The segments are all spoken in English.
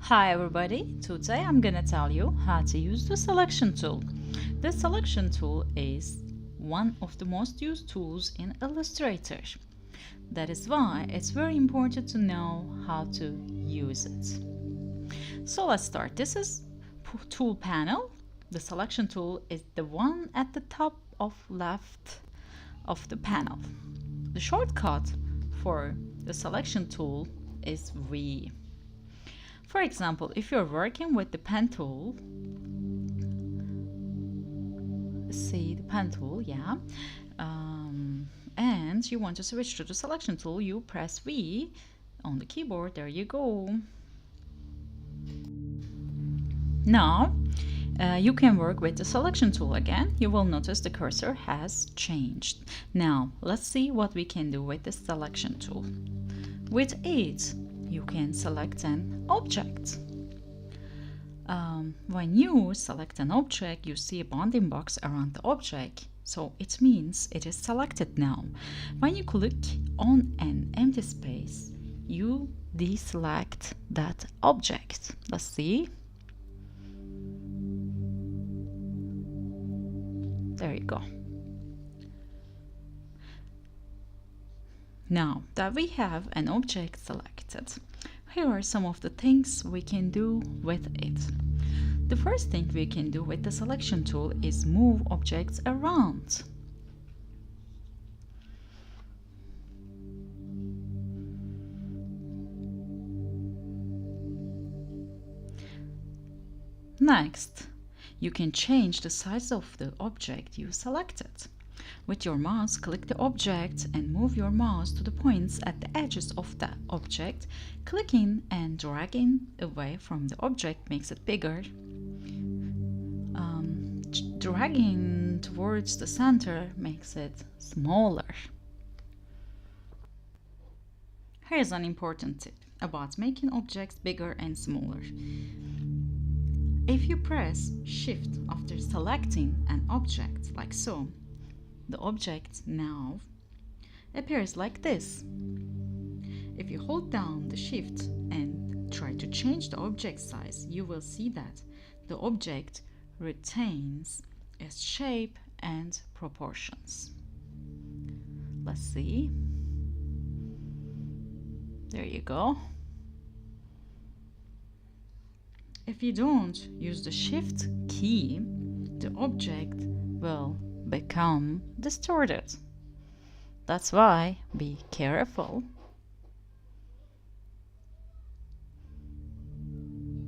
Hi everybody, today I'm gonna tell you how to use the selection tool. The selection tool is one of the most used tools in Illustrator. That is why it's very important to know how to use it. So let's start. This is tool panel. The selection tool is the one at the top of left of the panel. The shortcut for the selection tool is V. For example, if you're working with the pen tool, see the pen tool, yeah, and you want to switch to the selection tool, you press V on the keyboard. There you go. Now you can work with the selection tool again. You will notice the cursor has changed. Now let's see what we can do with the selection tool. With it, you can select an object. When you select an object, you see a bounding box around the object, so it means it is selected now. When you click on an empty space, you deselect that object. Let's see. There you go. Now that we have an object selected, here are some of the things we can do with it. The first thing we can do with the selection tool is move objects around. Next, you can change the size of the object you selected. With your mouse, click the object and move your mouse to the points at the edges of the object. Clicking and dragging away from the object makes it bigger. Dragging towards the center makes it smaller. Here's an important tip about making objects bigger and smaller. If you press Shift after selecting an object like so, the object now appears like this. If you hold down the Shift and try to change the object size, you will see that the object retains its shape and proportions. Let's see. There you go. If you don't use the Shift key, the object will become distorted. That's why be careful.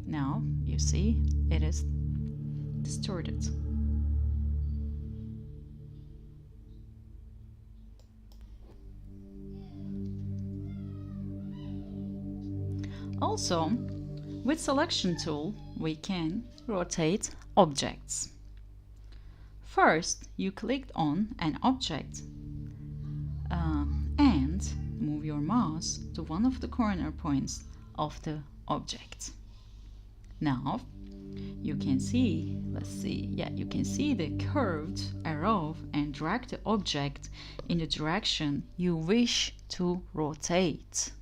Now you see it is distorted. Also, with selection tool, we can rotate objects. First, you click on an object and move your mouse to one of the corner points of the object. Now, you can see, you can see the curved arrow and drag the object in the direction you wish to rotate.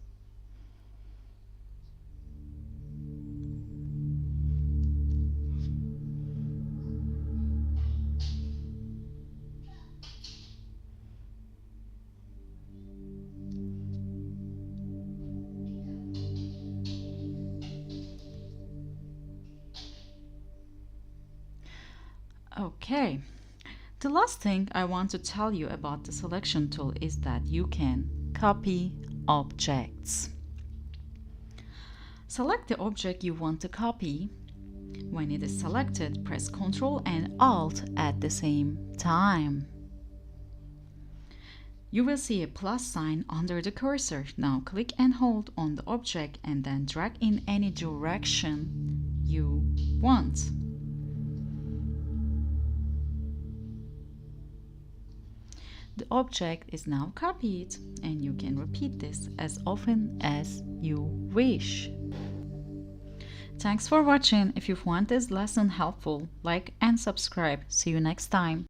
Okay, the last thing I want to tell you about the selection tool is that you can copy objects. Select the object you want to copy. When it is selected, press Ctrl and Alt at the same time. You will see a plus sign under the cursor. Now click and hold on the object and then drag in any direction you want. The object is now copied, and you can repeat this as often as you wish. Thanks for watching. If you found this lesson helpful, like and subscribe. See you next time.